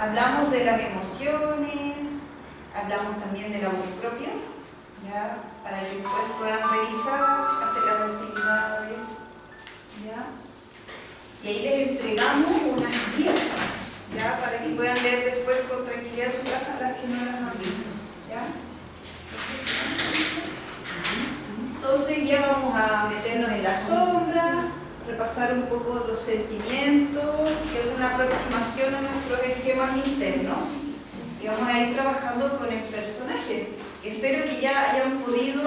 hablamos de las emociones, hablamos también del amor propio, ¿ya? Para que después puedan revisar, hacer las actividades, ¿ya? Y ahí les entregamos unas guías, ¿ya? Para que puedan leer después con tranquilidad en su casa las que no las han visto, ¿ya? Entonces ya vamos a meternos en la sombra, repasar un poco los sentimientos y alguna aproximación a nuestros esquemas internos. Y vamos a ir trabajando con el personaje, que espero que ya hayan podido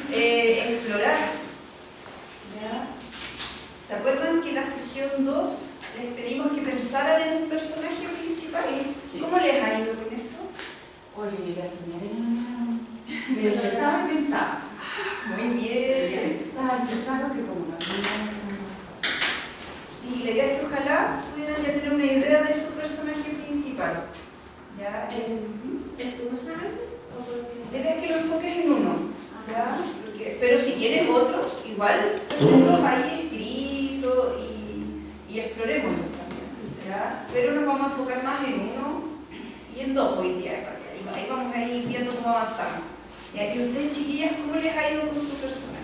explorar. ¿Ya? ¿Se acuerdan que en la sesión 2 les pedimos que pensaran en un personaje principal? Sí. ¿Cómo les ha ido con eso? Oye, yo iba a soñar en una... Me despertaba y pensaba. Muy bien. Estaba pensando que como no tenía Sí, la idea es que ojalá pudieran ya tener una idea de su personaje principal. ¿Ya? ¿Es tu personaje? La idea es que lo enfoques en uno. ¿Ya? Pero si quieres otros, igual tenemos ahí escrito y explorémoslos también. ¿Ya? Pero nos vamos a enfocar más en uno y en dos hoy día. Y ahí vamos a ir viendo cómo avanzamos. ¿Ya? ¿Y ustedes, chiquillas, cómo les ha ido con su personaje?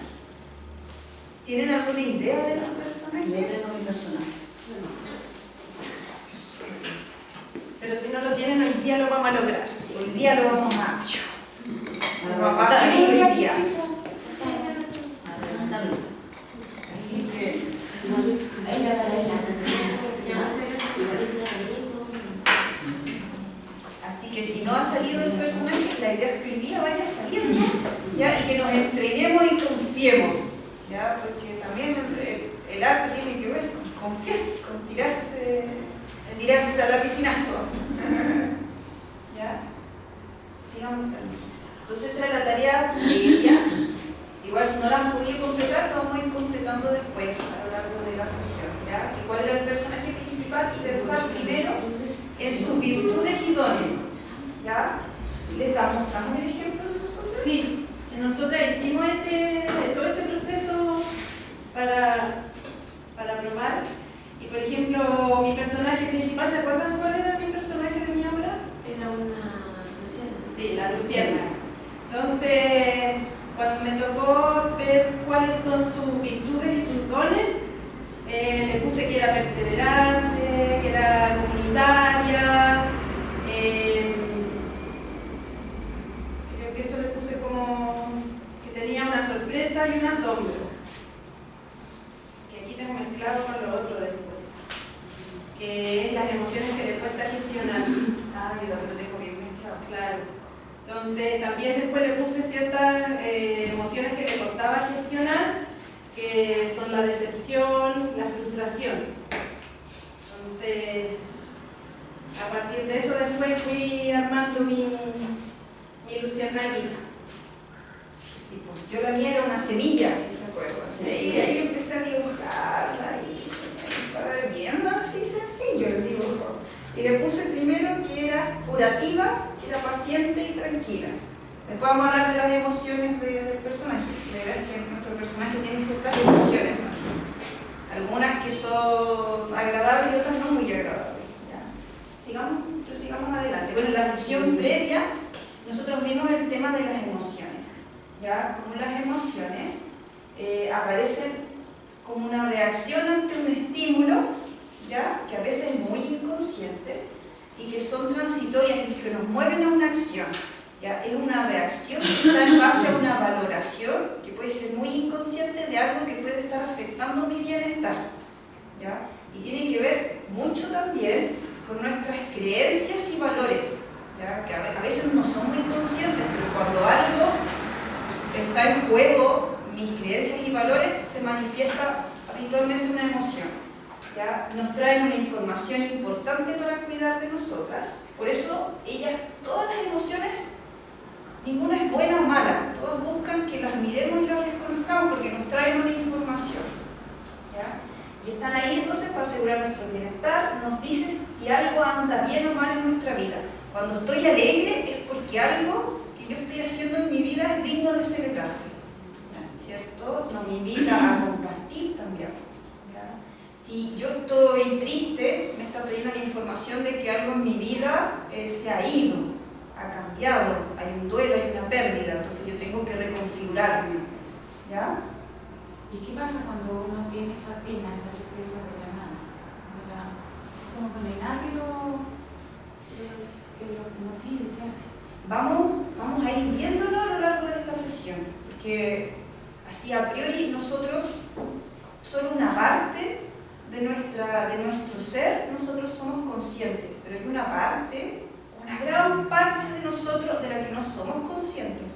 ¿Tienen alguna idea de su personaje? Yo tengo mi personaje. Pero si no lo tienen, hoy día lo vamos a lograr. Hoy día lo vamos a... Ahora a vivir hoy día. adelantarlo. Así que... Así que si no ha salido el personaje, la idea es que hoy día vaya saliendo, ¿ya? Y que nos entreguemos y confiemos, ¿ya? Porque también el arte tiene que ver con confiar, con tirarse al piscinazo. ¿Ya? Sigamos también. Entonces esta es la tarea previa. Igual si no la han podido completar, lo vamos a ir completando después a lo largo de la sesión, ¿ya? Que cuál era el personaje principal y pensar primero en sus virtudes y dones, ¿ya? ¿Les mostramos el ejemplo de nosotros? Sí, nosotras hicimos todo este proceso para probar. Y por ejemplo, mi personaje principal, ¿se acuerdan cuál era mi personaje de mi obra? Era una luciana. Sí, la luciérnaga. Entonces, cuando me tocó ver cuáles son sus virtudes y sus dones, le puse que era perseverante, que era comunitaria, creo que eso le puse como que tenía una sorpresa y un asombro, que aquí tengo mezclado con lo otro después, que es las emociones que le cuesta gestionar. Ah, yo también lo tengo bien mezclado. Claro. Entonces, también después le puse ciertas emociones que le costaba gestionar, que son la decepción, la frustración. Entonces, a partir de eso después fui armando mi luciérnaguita. Sí, pues, yo la mía era una semilla, si se acuerdan. Sí. Y ahí empecé a dibujarla y estaba bien así sencillo el dibujo. Y le puse primero que era curativa, que era paciente y tranquila. Después vamos a hablar de las emociones del personaje. De ver que nuestro personaje tiene ciertas emociones, ¿no? Algunas que son agradables y otras no muy agradables. ¿Ya? Sigamos adelante. Bueno, en la sesión previa nosotros vimos el tema de las emociones. ¿Ya? Como las emociones aparecen como una reacción ante un estímulo, ¿ya? Que a veces es muy inconsciente y que son transitorias y que nos mueven a una acción. ¿Ya? Es una reacción que está en base a una valoración que puede ser muy inconsciente de algo que puede estar afectando mi bienestar. ¿Ya? Y tiene que ver mucho también con nuestras creencias y valores, ¿ya? Que a veces no son muy conscientes, pero cuando algo está en juego, mis creencias y valores, se manifiesta habitualmente una emoción. ¿Ya? Nos traen una información importante para cuidar de nosotras. Por eso, todas las emociones, ninguna es buena o mala. Todas buscan que las miremos y las reconozcamos porque nos traen una información. ¿Ya? Y están ahí entonces para asegurar nuestro bienestar. Nos dicen si algo anda bien o mal en nuestra vida. Cuando estoy alegre es porque algo que yo estoy haciendo en mi vida es digno de celebrarse. ¿Cierto? Nos invita a compartir también. ¿Ya? Si yo estoy triste, me está está trayendo la información de que algo en mi vida se ha ido, ha cambiado, hay un duelo, hay una pérdida, entonces yo tengo que reconfigurarme, ¿ya? ¿Y qué pasa cuando uno tiene esa pena, esa tristeza de la nada? Como que no hay nada que lo motive, claro. Vamos a ir viéndolo a lo largo de esta sesión, porque así a priori nosotros, solo una parte de nuestro ser, nosotros somos conscientes, pero hay una parte, una gran parte de nosotros de la que no somos conscientes.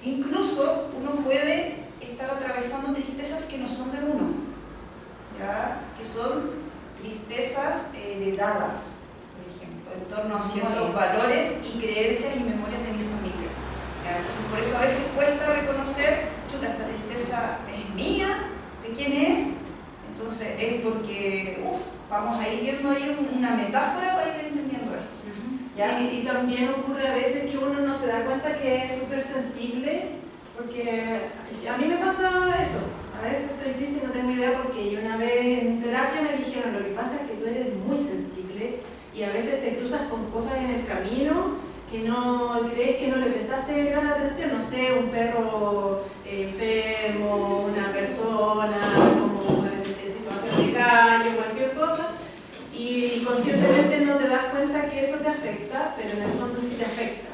Incluso uno puede estar atravesando tristezas que no son de uno, ¿ya? Que son tristezas heredadas, por ejemplo, en torno a ciertos valores y creencias y memorias de mi familia, ¿ya? Entonces por eso a veces cuesta reconocer, chuta, esta tristeza es mía, ¿de quién es? Entonces es porque, vamos a ir viendo ahí una metáfora para ir entendiendo esto. ¿Ya? Sí, y también ocurre a veces que uno no se da cuenta que es súper sensible, porque a mí me pasa eso. A veces estoy triste y no tengo idea porque yo una vez en terapia me dijeron, lo que pasa es que tú eres muy sensible y a veces te cruzas con cosas en el camino que no crees que no le prestaste gran atención, no sé, un perro enfermo, una persona como en situación de calle, cualquier cosa, y conscientemente no te das cuenta que eso te afecta, pero en el fondo sí te afecta.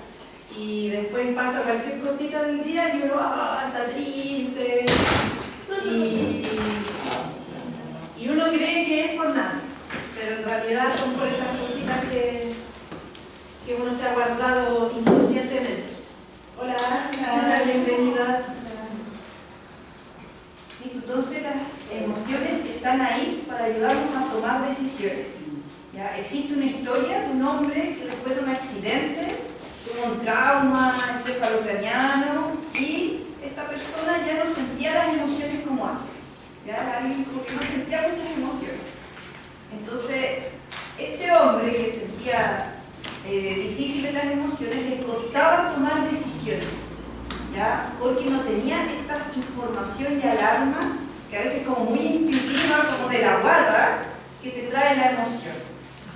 Y después pasa cualquier cosita del día y uno está triste y uno cree que es por nada, pero en realidad son por esas cositas que uno se ha guardado inconscientemente. Hola, bienvenida. Sí, entonces las emociones están ahí para ayudarnos a tomar decisiones, ¿ya? Existe una historia de un hombre que después de un accidente tuvo un trauma encefalocraniano y esta persona ya no sentía las emociones como antes, ya era alguien como que no sentía muchas emociones. Entonces este hombre que sentía difíciles las emociones, le costaba tomar decisiones, ¿ya? Porque no tenía esta información y alarma que a veces es como muy intuitiva, como de la guata, que te trae la emoción,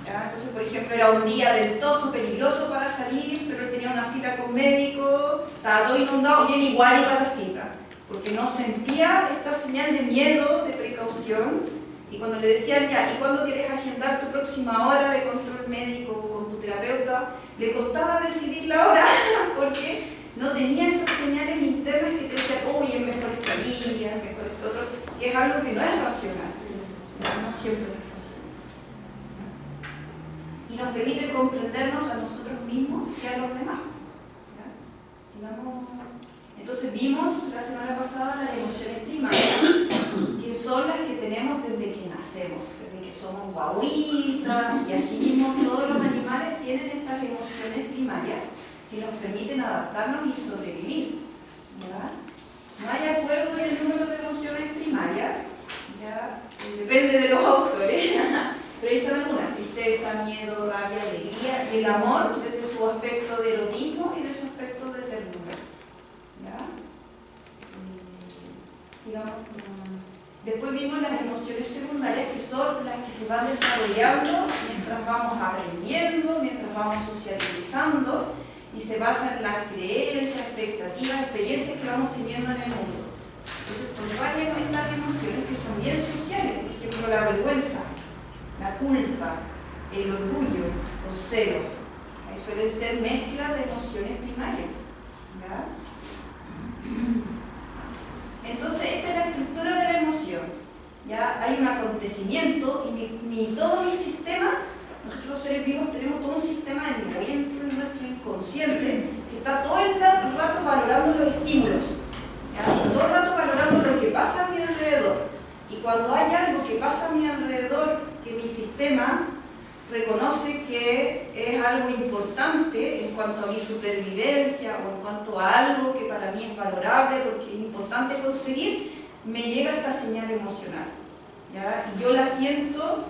¿ya? Entonces, por ejemplo, era un día ventoso, peligroso para salir, pero él tenía una cita con médico, estaba todo inundado y él igual iba a la cita, porque no sentía esta señal de miedo, de precaución. Y cuando le decían, ya, ¿y cuándo quieres agendar tu próxima hora de control médico con tu terapeuta? Le costaba decidir la hora porque no tenía esas señales internas que te decían, uy, es mejor esta línea, es mejor esto otro, y es algo que no es racional, no siempre es racional. Y nos permite comprendernos a nosotros mismos y a los demás. ¿Ya? Sigamos. Entonces vimos la semana pasada las emociones primarias, que son las que tenemos desde que nacemos, desde que somos guaguitas, y así mismo todos los animales tienen estas emociones primarias que nos permiten adaptarnos y sobrevivir, ¿verdad? No hay acuerdo en el número de emociones primarias, ¿ya? Depende de los autores, pero ahí están algunas: tristeza, miedo, rabia, alegría, y el amor desde su aspecto de erotismo y de su aspecto de ternura. ¿Ya? Sigamos. Después vimos las emociones secundarias, que son las que se van desarrollando mientras vamos aprendiendo, mientras vamos socializando, y se basan en las creencias, expectativas, experiencias que vamos teniendo en el mundo. Entonces, hay estas emociones que son bien sociales, por ejemplo, la vergüenza, la culpa, el orgullo, los celos. Ahí suelen ser mezclas de emociones primarias, ¿ya? Entonces, esta es la estructura de la emoción, ¿ya? Hay un acontecimiento y todo mi sistema, nosotros los seres vivos tenemos todo un sistema dentro de nuestro inconsciente que está todo el rato valorando los estímulos, ¿ya? Todo el rato valorando lo que pasa a mi alrededor. Y cuando hay algo que pasa a mi alrededor que mi sistema reconoce que es algo importante en cuanto a mi supervivencia o en cuanto a algo que para mí es valorable porque es importante conseguir, me llega esta señal emocional, ¿ya? Y yo la siento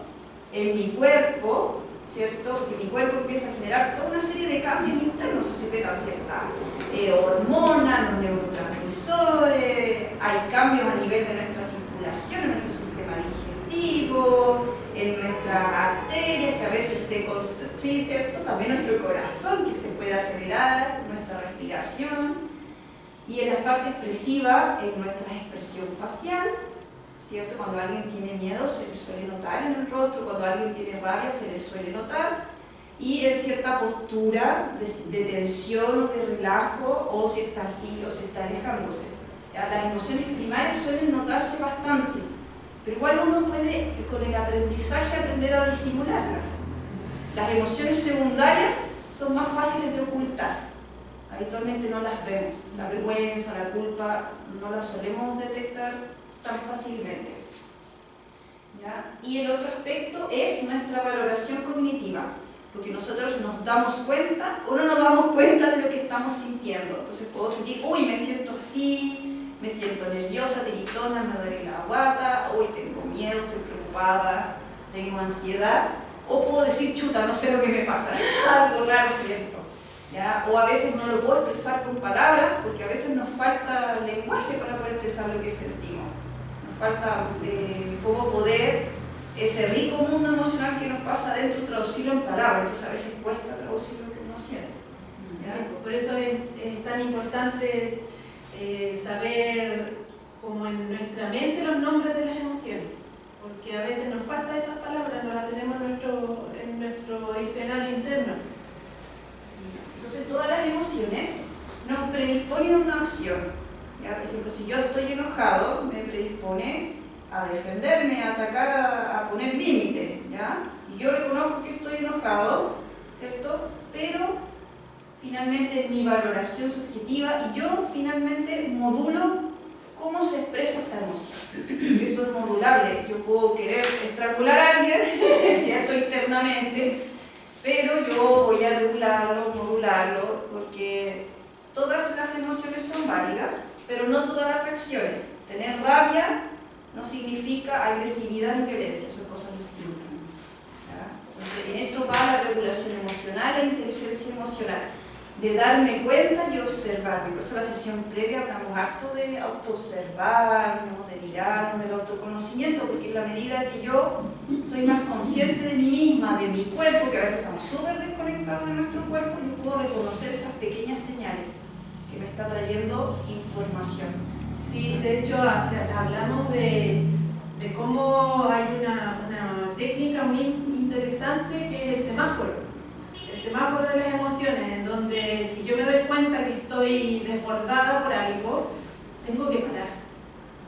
en mi cuerpo, ¿cierto? Porque mi cuerpo empieza a generar toda una serie de cambios internos, se secretan ciertas hormonas, los neurotransmisores, hay cambios a nivel de nuestra circulación, en nuestro sistema digestivo, en nuestras arterias, que a veces se construyen, sí, ¿cierto? También nuestro corazón, que se puede acelerar, nuestra respiración, y en la parte expresiva, en nuestra expresión facial, ¿cierto? Cuando alguien tiene miedo se le suele notar en el rostro, cuando alguien tiene rabia se le suele notar, y en cierta postura de tensión o de relajo, o si está así o si está alejándose. ¿Ya? Las emociones primarias suelen notarse bastante, pero igual uno puede, con el aprendizaje, aprender a disimularlas. Las emociones secundarias son más fáciles de ocultar. Habitualmente no las vemos. La vergüenza, la culpa, no las solemos detectar tan fácilmente. ¿Ya? Y el otro aspecto es nuestra valoración cognitiva, porque nosotros nos damos cuenta o no nos damos cuenta de lo que estamos sintiendo. Entonces puedo sentir, uy, me siento así, me siento nerviosa, tiritona, me duele la guata, uy, tengo miedo, estoy preocupada, tengo ansiedad, o puedo decir, chuta, no sé lo que me pasa, algo raro siento. ¿Ya? O a veces no lo puedo expresar con palabras, porque a veces nos falta lenguaje para poder expresar lo que sentimos. Nos falta cómo poder ese rico mundo emocional que nos pasa adentro, traducirlo en palabras. Entonces a veces cuesta traducir lo que uno siente. Sí, por eso es tan importante saber como en nuestra mente los nombres de las emociones, porque a veces nos falta esas palabras, no las tenemos en nuestro diccionario interno. Entonces todas las emociones nos predisponen a una acción. ¿Ya? Por ejemplo, si yo estoy enojado, me predispone a defenderme, a atacar, a poner límites. ¿Ya? Y yo reconozco que estoy enojado, ¿cierto? Pero finalmente mi valoración subjetiva y yo finalmente modulo cómo se expresa esta emoción. Porque eso es modulable. Yo puedo querer estrangular a alguien, ¿cierto? Internamente, pero yo voy a regularlo, modularlo, porque todas las emociones son válidas, pero no todas las acciones. Tener rabia no significa agresividad ni violencia, son cosas distintas. ¿Ya? Entonces, en eso va la regulación emocional e inteligencia emocional, de darme cuenta y observarme. Por eso la sesión previa hablamos harto de autoobservarnos, de mirarnos, del autoconocimiento, porque en la medida que yo soy más consciente de mí misma, de mi cuerpo, que a veces estamos súper desconectados de nuestro cuerpo, yo puedo reconocer esas pequeñas señales que me está trayendo información. Sí, de hecho hablamos de cómo hay una técnica muy interesante que es el semáforo de las emociones, en donde si yo me doy cuenta que estoy desbordada por algo, tengo que parar,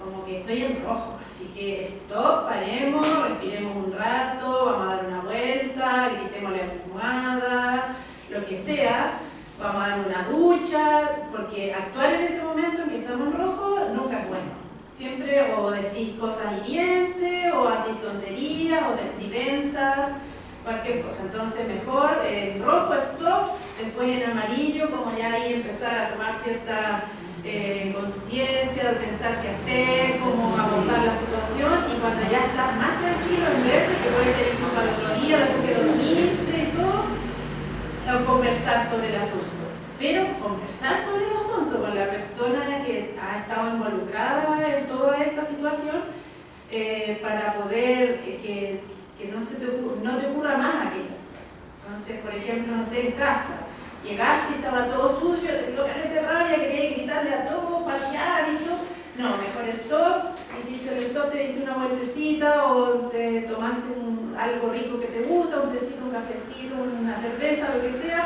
como que estoy en rojo, así que stop, paremos, respiremos un rato, vamos a dar una vuelta, quitemos la almohada, lo que sea, vamos a dar una ducha, porque actuar en ese momento en que estamos en rojo nunca es bueno. Siempre o decís cosas hirientes, o haces tonterías, o te accidentas, cualquier cosa. Entonces mejor en rojo, stop, después en amarillo, como ya ahí empezar a tomar cierta conciencia, de pensar qué hacer, cómo abordar la situación, y cuando ya estás más tranquilo en verde, que puede ser incluso al otro día, después que dormiste y todo, conversar sobre el asunto. Pero conversar sobre el asunto con la persona que ha estado involucrada en toda esta situación, para poder que no te ocurra más aquellas cosas. Entonces, por ejemplo, no sé, en casa, llegaste, estaba todo sucio, te dio caleta de rabia, querías gritarle a todo, patear y todo. No, mejor stop, hiciste el stop, te diste una vueltecita o te tomaste algo rico que te gusta, un tecito, un cafecito, una cerveza, lo que sea.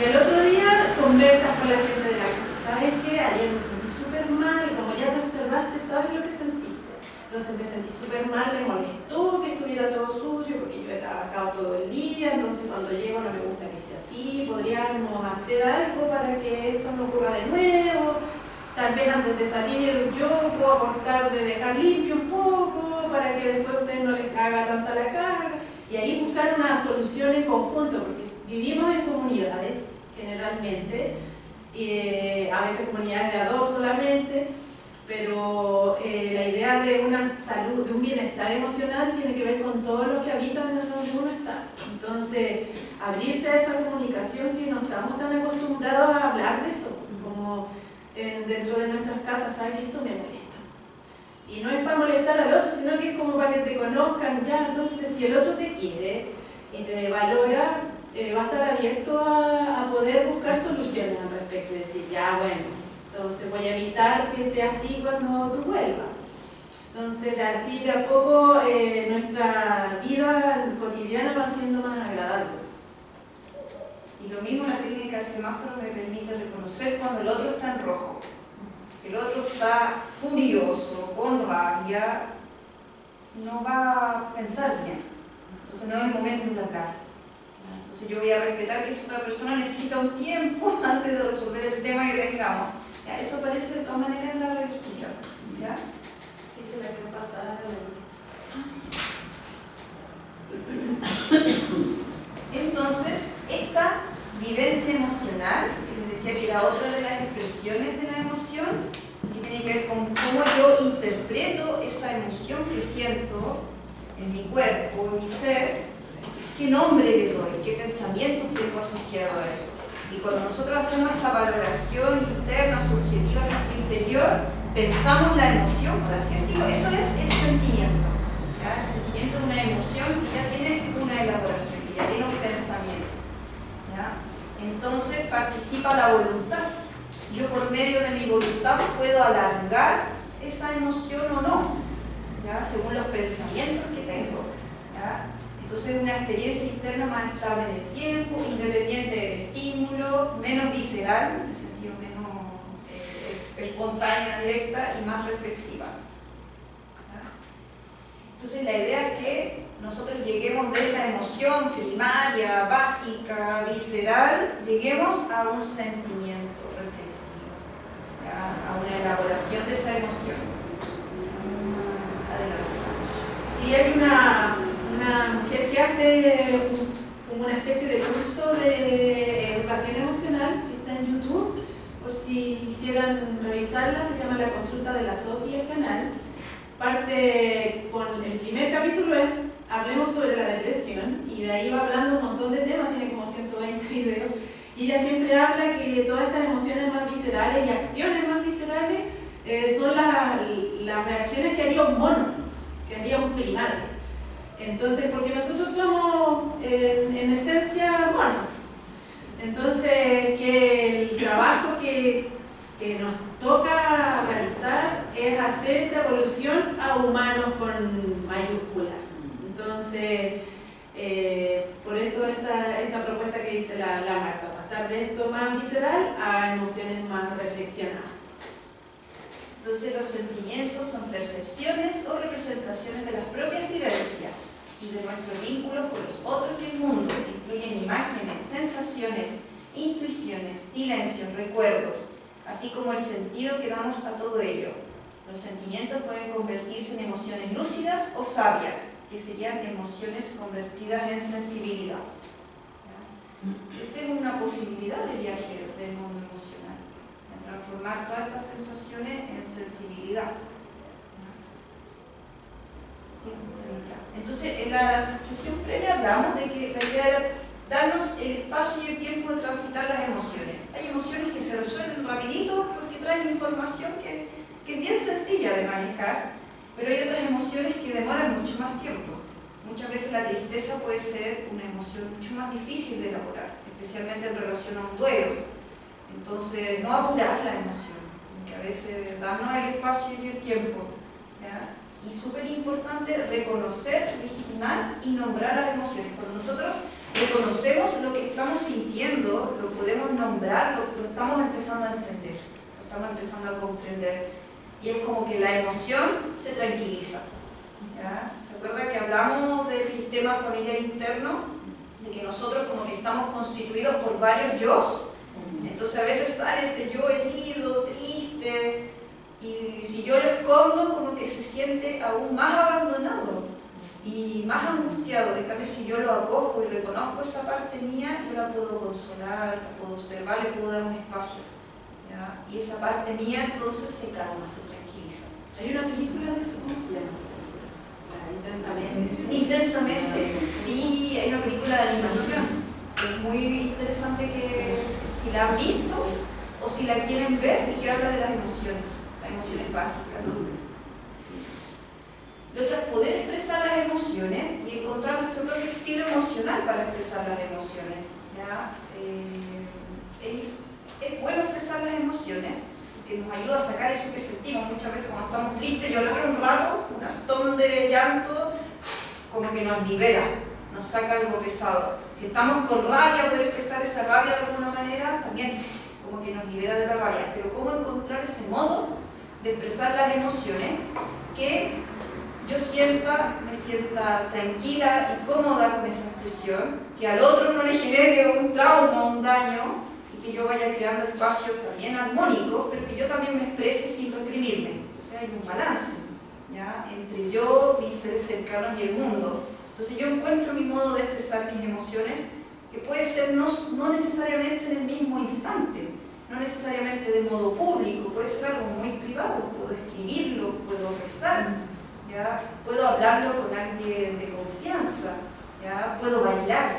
Y al otro día conversas con la gente de la casa. ¿Sabes qué? Ayer me sentí súper mal, como ya te observaste, ¿sabes lo que sentiste? Entonces me sentí súper mal, me molestó que estuviera todo sucio porque yo he trabajado todo el día, entonces cuando llego no me gusta que esté así, podríamos hacer algo para que esto no ocurra de nuevo, tal vez antes de salir yo puedo aportar de dejar limpio un poco para que después a ustedes no les haga tanta la carga, y ahí buscar una solución en conjunto, porque vivimos en comunidades generalmente, a veces comunidades de a dos solamente, pero la idea de una salud, de un bienestar emocional tiene que ver con todos los que habitan en donde uno está. Entonces, abrirse a esa comunicación, que no estamos tan acostumbrados a hablar de eso, como dentro de nuestras casas, ¿sabes que esto me molesta? Y no es para molestar al otro, sino que es como para que te conozcan ya. Entonces, si el otro te quiere y te valora, va a estar abierto a poder buscar soluciones al respecto y decir, ya, bueno, entonces voy a evitar que esté así cuando tú vuelvas. Entonces, así de a poco nuestra vida cotidiana va siendo más agradable. Y lo mismo la técnica del semáforo me permite reconocer cuando el otro está en rojo. Si el otro está furioso, con rabia, no va a pensar bien. Entonces no es el momento de hablar. Entonces yo voy a respetar que si otra persona necesita un tiempo antes de resolver el tema que tengamos. ¿Ya? Eso aparece de todas maneras en la revistita. ¿Ya? Sí, se la quiero pasar. Entonces, esta vivencia emocional, que les decía que era otra de las expresiones de la emoción, que tiene que ver con cómo yo interpreto esa emoción que siento en mi cuerpo, en mi ser, qué nombre le doy, qué pensamientos tengo asociado a eso. Y cuando nosotros hacemos esa valoración interna, subjetiva en nuestro interior, pensamos la emoción, por así decirlo, eso es el sentimiento. ¿Ya? El sentimiento es una emoción que ya tiene una elaboración, que ya tiene un pensamiento. ¿Ya? Entonces participa la voluntad. Yo por medio de mi voluntad puedo alargar esa emoción o no, ¿ya? Según los pensamientos que tengo. ¿Ya? Entonces es una experiencia interna más estable en el tiempo, independiente del estímulo, menos visceral, en el sentido menos espontánea, directa y más reflexiva. ¿Ya? Entonces la idea es que nosotros lleguemos de esa emoción primaria, básica, visceral, lleguemos a un sentimiento reflexivo, ¿ya? A una elaboración de esa emoción. Sí, hay una mujer que hace como una especie de curso de educación emocional que está en YouTube, por si quisieran revisarla, se llama La Consulta de la Sofi, el canal. Parte con el primer capítulo es hablemos sobre la depresión y de ahí va hablando un montón de temas, tiene como 120 videos y ella siempre habla que todas estas emociones más viscerales y acciones más viscerales son las reacciones que haría un mono, que haría un primate. Entonces, porque nosotros somos en esencia monos. Entonces, que el trabajo que nos toca realizar es hacer esta evolución a humanos con mayúscula. Entonces, por eso esta propuesta que dice la Marta, pasar de esto más visceral a emociones más reflexionadas. Entonces los sentimientos son percepciones o representaciones de las propias vivencias y de nuestros vínculos con los otros y el mundo. Incluyen imágenes, sensaciones, intuiciones, silencios, recuerdos, así como el sentido que damos a todo ello. Los sentimientos pueden convertirse en emociones lúcidas o sabias, que serían emociones convertidas en sensibilidad. ¿Ya? Esa es una posibilidad de viaje del mundo emocional, en transformar todas estas sensaciones en sensibilidad. Entonces, en la sesión previa hablamos de que la idea era darnos el espacio y el tiempo de transitar las emociones. Hay emociones que se resuelven rapidito porque traen información que es bien sencilla de manejar, pero hay otras emociones que demoran mucho más tiempo. Muchas veces la tristeza puede ser una emoción mucho más difícil de elaborar, especialmente en relación a un duelo. Entonces, no apurar la emoción, que a veces darnos el espacio y el tiempo. ¿Ya? Y súper importante reconocer, legitimar y nombrar las emociones. Cuando nosotros reconocemos lo que estamos sintiendo, lo podemos nombrar, lo estamos empezando a entender, lo estamos empezando a comprender. Y es como que la emoción se tranquiliza. ¿Ya? ¿Se acuerda que hablamos del sistema familiar interno? De que nosotros como que estamos constituidos por varios yos. Entonces a veces sale ese yo herido, triste, y si yo lo escondo como que se siente aún más abandonado y más angustiado. En cambio, si yo lo acojo y reconozco esa parte mía, yo la puedo consolar, la puedo observar, le puedo dar un espacio. ¿Ya? Y esa parte mía entonces se calma, se tranquiliza. Hay una película de eso, ¿cómo se llama? Intensamente. Intensamente, sí, hay una película de animación. Es muy interesante que si la han visto o si la quieren ver, que habla de las emociones básicas. Sí. Lo otro es poder expresar las emociones y encontrar nuestro propio estilo emocional para expresar las emociones. ¿Ya? Es bueno expresar las emociones, que nos ayuda a sacar eso que sentimos. Muchas veces cuando estamos tristes, llorar un rato, un montón de llanto, como que nos libera, nos saca algo pesado. Si estamos con rabia, poder expresar esa rabia de alguna manera, también como que nos libera de la rabia. Pero cómo encontrar ese modo de expresar las emociones que yo me sienta tranquila y cómoda con esa expresión, que al otro no le genere un trauma, un daño, y que yo vaya creando espacios también armónicos, pero que yo también me exprese sin reprimirme. O sea, hay un balance, ¿ya?, entre yo, mis seres cercanos y el mundo. Entonces yo encuentro mi modo de expresar mis emociones, que puede ser no necesariamente en el mismo instante, no necesariamente de modo público, puede ser algo muy privado, puedo escribirlo, puedo rezar, ¿ya?, puedo hablarlo con alguien de confianza, ¿ya?, puedo bailar,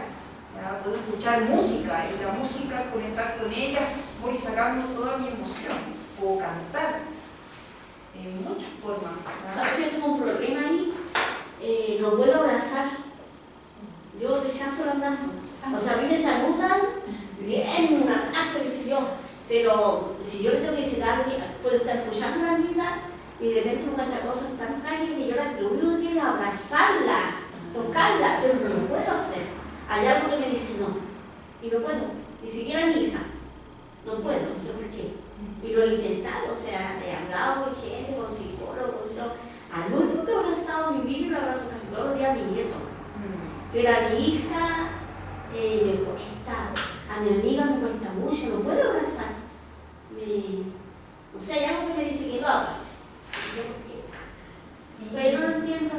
¿ya?, puedo escuchar música, y la música, al conectar con ella, voy sacando toda mi emoción, puedo cantar, en muchas formas, ¿ya? ¿Sabes que yo tengo un problema ahí? No puedo abrazar. Yo rechazo el abrazo. O sea, a mí me saludan, bien, un abrazo, qué sé yo. Pero si yo creo que decir a alguien, puedo estar escuchando la vida y de repente me cuenta cosas tan frágiles y yo lo único que quiero es abrazarla, tocarla, pero no lo puedo hacer. Hay algo que me dice no, y no puedo, ni siquiera mi hija, no puedo, no sé por qué. Y lo he intentado, o sea, he hablado con gente, con psicólogos, al único que he abrazado en mi vida y lo abrazo casi todos los días a mi nieto. Pero a mi hija me cuesta, a mi amiga me cuesta mucho, no puedo abrazar. O sea, hay algo que me dice que no abrazo. No sé por qué. Sí. Pero no lo entiendo.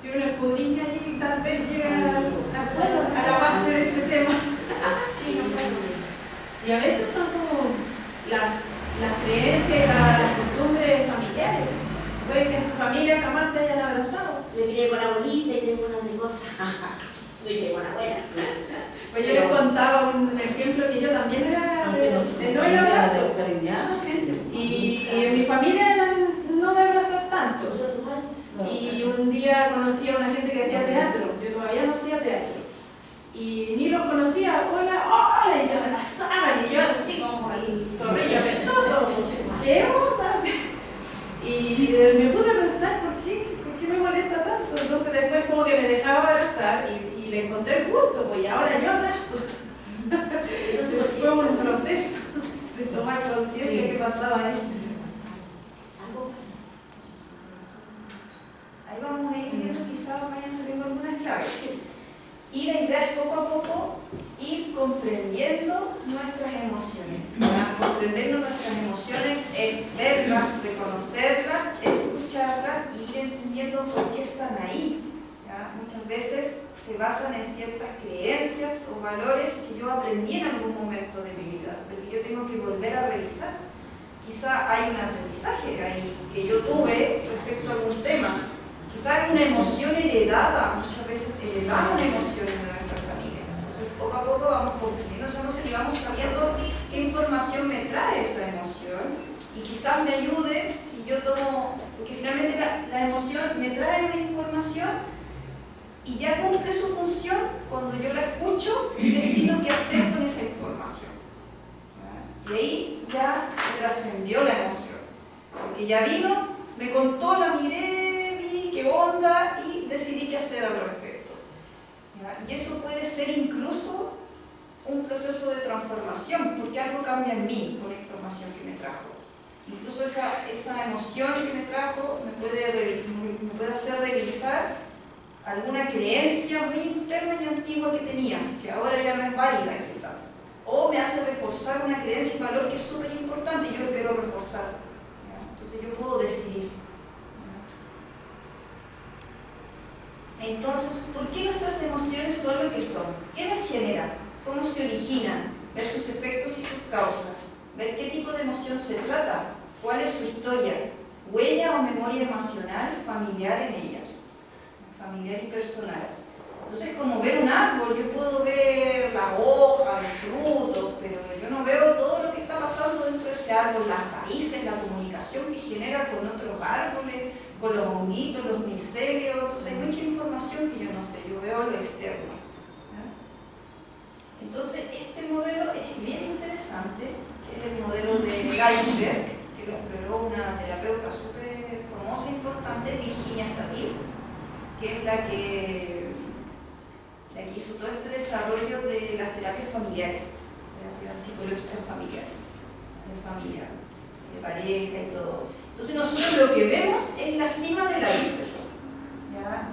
Si uno escudriña ahí, tal vez llega a la base de ese tema. Sí, no puedo. Y a veces son como las creencias y las costumbres familiares. Puede que en su familia jamás se hayan abrazado. Me crié con la abuelita y tengo unas de cosas. Me crié con la abuela. Pues yo les contaba un ejemplo que yo también era de no el abrazo. Y en mi familia eran no de abrazar tanto. Y un día conocí a una gente que hacía teatro. Yo todavía no hacía teatro. Y ni los conocía. Hola, hola, y me abrazaban. Y yo así como el zorrillo apestoso. ¿Qué onda? Y me puse a pensar, ¿por qué me molesta tanto? Entonces después como que me dejaba abrazar y le encontré el gusto, pues y ahora yo abrazo. Entonces fue un proceso de tomar conciencia de que pasaba esto. Ahí vamos a ir viendo, quizás vayan saliendo algunas claves. Y la idea es poco a poco ir comprendiendo nuestras emociones. ¿Ya? Comprendiendo nuestras emociones es verlas, reconocerlas, escucharlas y ir entendiendo por qué están ahí. ¿Ya? Muchas veces se basan en ciertas creencias o valores que yo aprendí en algún momento de mi vida, pero que yo tengo que volver a revisar. Quizá hay un aprendizaje ahí que yo tuve respecto a algún tema. Quizá hay una emoción heredada, muchas veces heredamos emociones de nuestra familia. Entonces, poco a poco vamos comprendiendo esa emoción y vamos sabiendo qué información me trae esa emoción. Y quizás me ayude si yo tomo, porque finalmente la emoción me trae una información y ya cumple su función cuando yo la escucho y decido qué hacer con esa información. ¿Ya? Y ahí ya se trascendió la emoción. Porque ya vino, me contó, la miré, qué onda y decidí qué hacer al respecto. ¿Ya? Y eso puede ser incluso un proceso de transformación, porque algo cambia en mí con la información que me trajo. Incluso esa emoción que me trajo me puede hacer revisar alguna creencia muy interna y antigua que tenía, que ahora ya no es válida quizás. O me hace reforzar una creencia y valor que es súper importante y yo lo quiero reforzar. ¿Ya? Entonces yo puedo decidir. Entonces, ¿por qué nuestras emociones son lo que son? ¿Qué las genera? ¿Cómo se originan? Ver sus efectos y sus causas. Ver qué tipo de emoción se trata. ¿Cuál es su historia? ¿Huella o memoria emocional familiar en ellas? Familiar y personal. Entonces, como ver un árbol, yo puedo ver la hoja, los frutos, pero yo no veo todo lo que está pasando dentro de ese árbol, las raíces, la comunicación que genera con otros árboles, con los honguitos, los micelios, entonces hay mucha información que yo no sé, yo veo lo externo. ¿Ya? Entonces este modelo es bien interesante, que es el modelo del iceberg, que lo exploró una terapeuta súper famosa e importante, Virginia Satir, que es la que hizo todo este desarrollo de las terapias familiares, terapias psicológicas familiares, de familia, de pareja y todo. Entonces nosotros lo que vemos es la cima del iceberg. ¿Ya?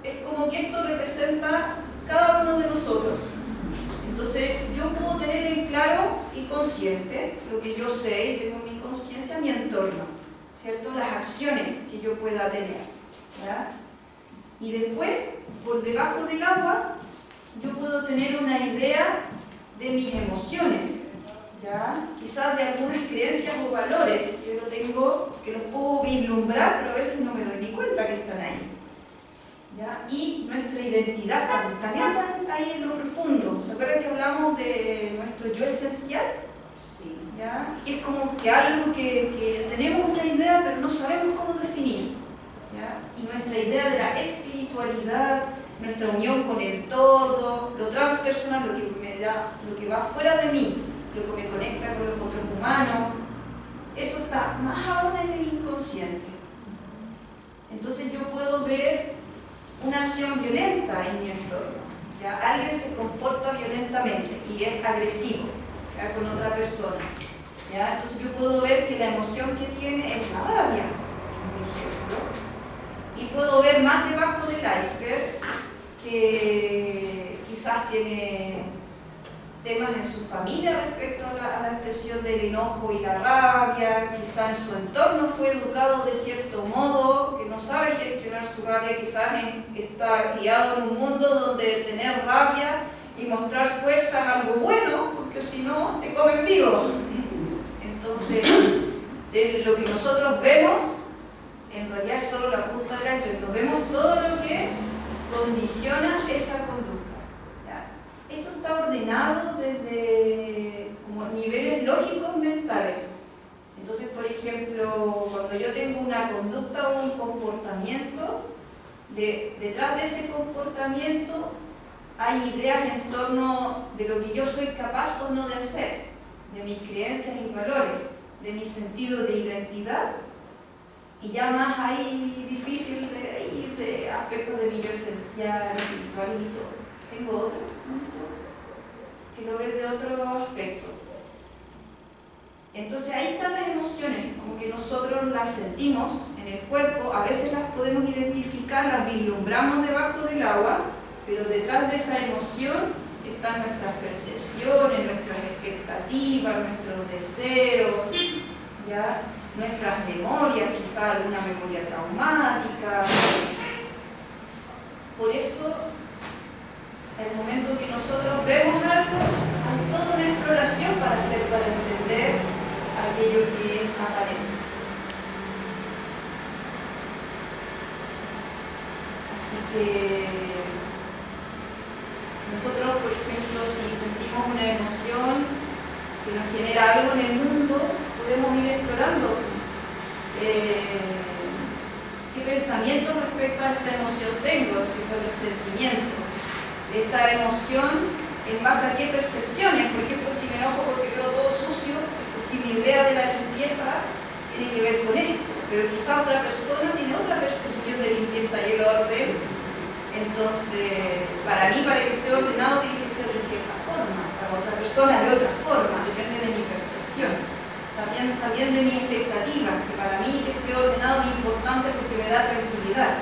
Es como que esto representa cada uno de nosotros. Entonces yo puedo tener en claro y consciente lo que yo sé y tengo en mi conciencia, mi entorno, ¿cierto? Las acciones que yo pueda tener. ¿Ya? Y después, por debajo del agua, yo puedo tener una idea de mis emociones, ¿ya? Quizás de algunas creencias o valores que yo no tengo, que los puedo vislumbrar, pero a veces no me doy ni cuenta que están ahí, ¿ya? Y nuestra identidad también está ahí en lo profundo. ¿Se acuerdan que hablamos de nuestro yo esencial? ¿Ya? Que es como que algo que tenemos una idea, pero no sabemos cómo definir. ¿Ya? Y nuestra idea de la espiritualidad, nuestra unión con el todo, lo transpersonal, lo que va fuera de mí, lo que me conecta con los otros humanos, eso está más aún en el inconsciente. Entonces yo puedo ver una acción violenta en mi entorno. ¿Ya? Alguien se comporta violentamente y es agresivo, ¿ya? Con otra persona. ¿Ya? Entonces yo puedo ver que la emoción que tiene es la rabia, por ejemplo. Y puedo ver más debajo del iceberg que quizás tiene temas en su familia respecto a la expresión del enojo y la rabia, quizás en su entorno fue educado de cierto modo, que no sabe gestionar su rabia, quizás está criado en un mundo donde tener rabia y mostrar fuerza es algo bueno, porque si no te comen vivo. Entonces, de lo que nosotros vemos, en realidad es solo la punta del iceberg, no vemos todo lo que condiciona esa conducta. ¿Ya? Esto está ordenado desde como niveles lógicos mentales. Entonces, por ejemplo, cuando yo tengo una conducta o un comportamiento, detrás de ese comportamiento hay ideas en torno de lo que yo soy capaz o no de hacer, de mis creencias y valores, de mi sentido de identidad. Y ya más ahí difícil de ir de aspectos de mi yo esencial, espiritual y todo. Tengo otro que lo ves de otro aspecto. Entonces ahí están las emociones, como que nosotros las sentimos en el cuerpo, a veces las podemos identificar, las vislumbramos debajo del agua, pero detrás de esa emoción están nuestras percepciones, nuestras expectativas, nuestros deseos, ¿ya? Nuestras memorias, quizá alguna memoria traumática. Por eso, el momento que nosotros vemos algo, hay toda una exploración para hacer, para entender aquello que es aparente. Así que nosotros, por ejemplo, si sentimos una emoción que nos genera algo en el mundo, podemos ir explorando qué pensamientos respecto a esta emoción tengo, que son los sentimientos. Esta emoción, en base a qué percepciones. Por ejemplo, si me enojo porque veo todo sucio, porque mi idea de la limpieza tiene que ver con esto, pero quizá otra persona tiene otra percepción de limpieza y el orden. Entonces, para mí, para que esté ordenado, tiene que ser de cierta forma, para otra persona de otra forma, depende de mi percepción. También de mi expectativa, que para mí que esté ordenado es importante porque me da tranquilidad.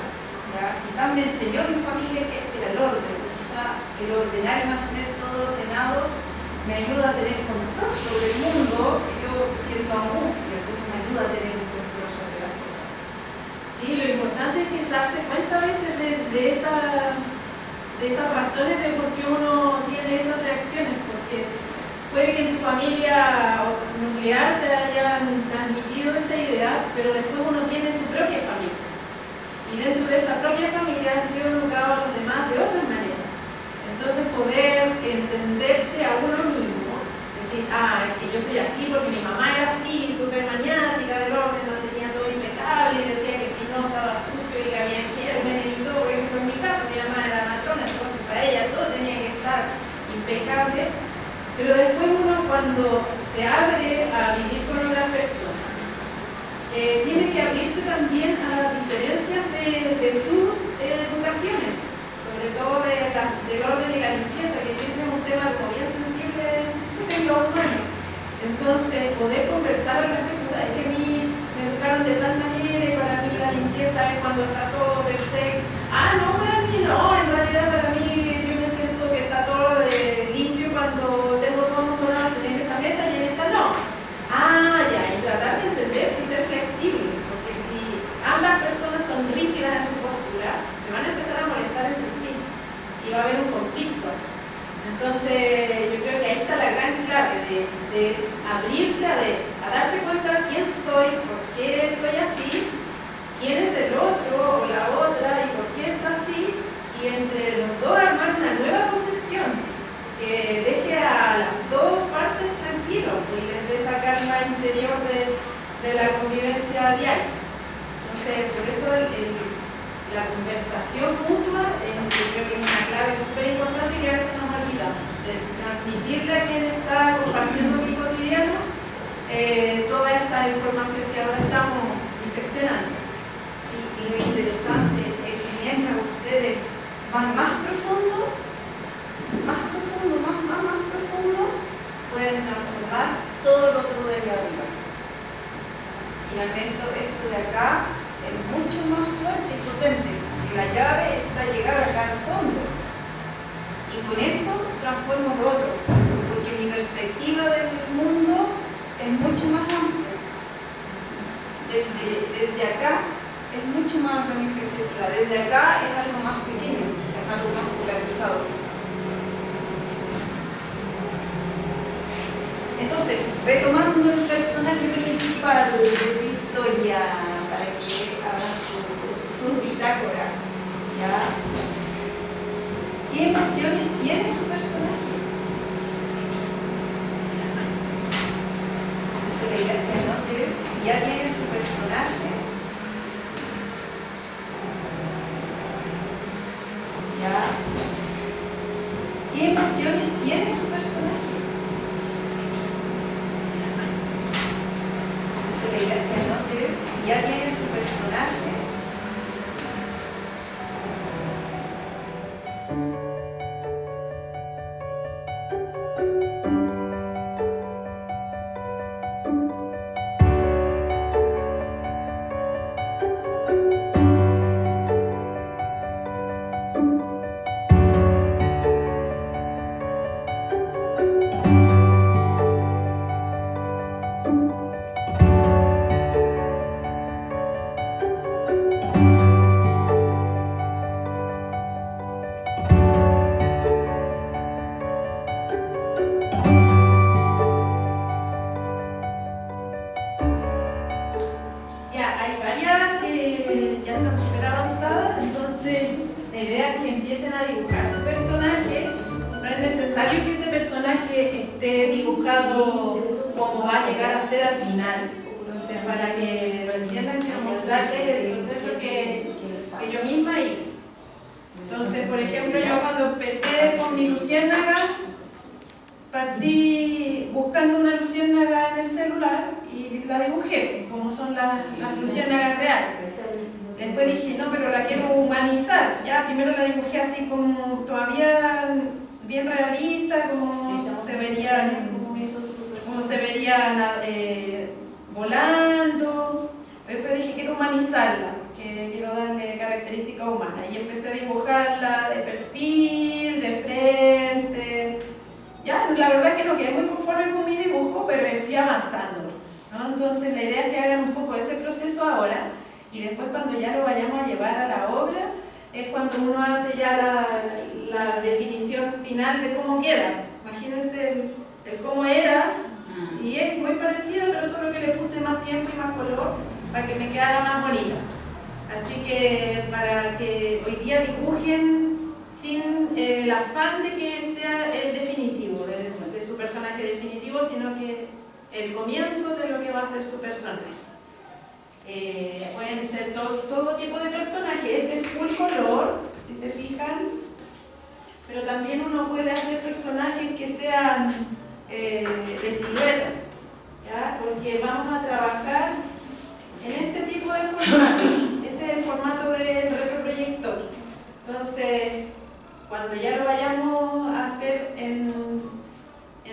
¿Ya? Quizás me enseñó mi familia que este era el orden, quizás el ordenar y mantener todo ordenado me ayuda a tener control sobre el mundo, que yo siento angustia, entonces me ayuda a tener un control sobre las cosas. Sí, lo importante es que darse cuenta a veces de esas razones de por qué uno tiene esas reacciones, porque puede que en tu familia nuclear te hayan transmitido esta idea, pero después uno tiene su propia familia. Y dentro de esa propia familia han sido educados a los demás de otras maneras. Entonces poder entenderse a uno mismo, decir, es que yo soy así porque mi mamá era así, súper maniática del orden, lo tenía todo impecable y decía que si sucio y que había gérmenes y todo. Por ejemplo, en mi caso, mi mamá era matrona, entonces para ella todo tenía que estar impecable. Pero después uno, cuando se abre a vivir con otras personas, tiene que abrirse también a las diferencias de sus educaciones, sobre todo del orden y la limpieza, que siempre es un tema como bien sensible en los humanos. Entonces, poder conversar al respecto, ¿sabes? Que a mí me educaron de tal manera y para mí la limpieza es cuando está todo perfecto. Ah, no, para mí no, en realidad para mí yo me siento que está todo limpio cuando tengo todo montonado en esa mesa y en esta no. Ah, ya, y tratar de entenderse y ser flexible, porque si ambas personas son rígidas en su postura, se van a empezar a molestar entre sí y va a haber un conflicto. Entonces, yo creo que ahí está la gran clave de abrirse a darse cuenta quién soy, por qué soy así, quién es el otro o la otra y por qué es así, y entre los dos armar una nueva concepción que deje a las dos partes tranquilos y les dé sacar la interior de la convivencia diaria. Entonces, por eso la conversación mutua yo creo que es una clave súper importante que a veces nos olvidamos, de transmitirle a quien está compartiendo mi cotidiano toda esta información que ahora estamos diseccionando. Sí, y lo interesante es que mientras ustedes van más profundo, pueden transformar todo lo otro de allá arriba. Finalmente, esto de acá es mucho más fuerte y potente, porque la llave está a llegar acá al fondo. Y con eso transformo lo otro, porque mi perspectiva del mundo es mucho más amplia. Desde acá es mucho más amplia mi perspectiva. Desde acá es algo más pequeño, es algo más focalizado. Entonces, retomando el personaje principal de su historia, para que hagan sus bitácoras, ¿ya? ¿Qué emociones tiene su personaje? Entonces, la idea es que anote, si ya tiene su personaje, ¿ya? ¿Qué emociones tiene su personaje? La idea es que anote, si ya tiene su personaje, cómo va a llegar a ser al final. Entonces, para que lo entiendan, quiero mostrarles el proceso que yo misma hice. Entonces, por ejemplo, yo cuando empecé con mi luciérnaga, partí buscando una luciérnaga en el celular y la dibujé, como son las luciérnagas reales. Después dije, no, pero la quiero humanizar. Ya, primero la dibujé así como todavía bien realista, como se verían volando. Después dije, quiero humanizarla, porque quiero darle características humanas. Y empecé a dibujarla de perfil, de frente. Ya, la verdad es que no quedé muy conforme con mi dibujo, pero fui avanzando, ¿no? Entonces la idea es que hagan un poco ese proceso ahora, y después cuando ya lo vayamos a llevar a la obra, es cuando uno hace ya la definición final de cómo queda. Imagínense el cómo era, y es muy parecido, pero solo que le puse más tiempo y más color para que me quedara más bonita. Así que para que hoy día dibujen sin el afán de que sea el definitivo, de su personaje definitivo, sino que el comienzo de lo que va a ser su personaje. Pueden ser todo tipo de personajes. Este es full color, si se fijan, pero también uno puede hacer personajes que sean de siluetas, ¿ya? Porque vamos a trabajar en este tipo de formato. Este es el formato del retroproyector. Entonces, cuando ya lo vayamos a hacer en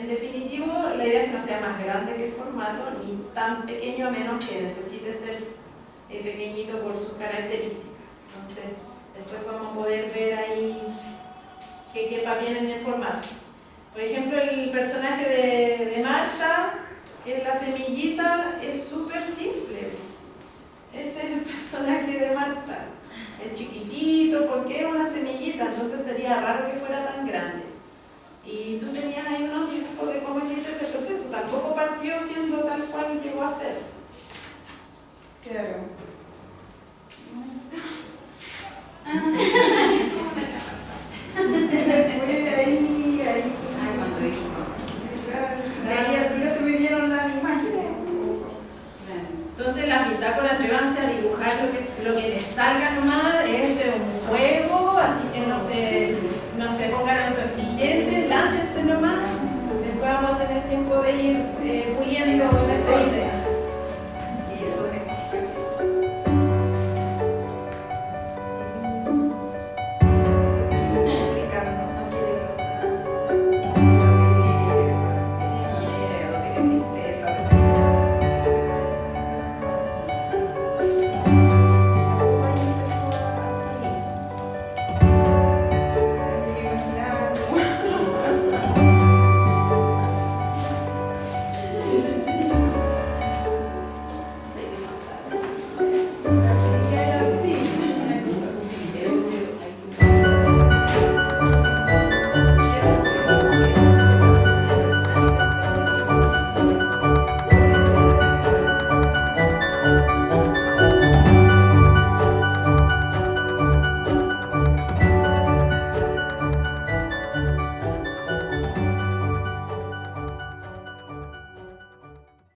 definitivo, la idea es que no sea más grande que el formato, ni tan pequeño, a menos que necesite ser pequeñito por sus características. Entonces, después vamos a poder ver ahí que quepa bien en el formato. Por ejemplo, el personaje de Marta, que es la semillita, es súper simple. Este es el personaje de Marta.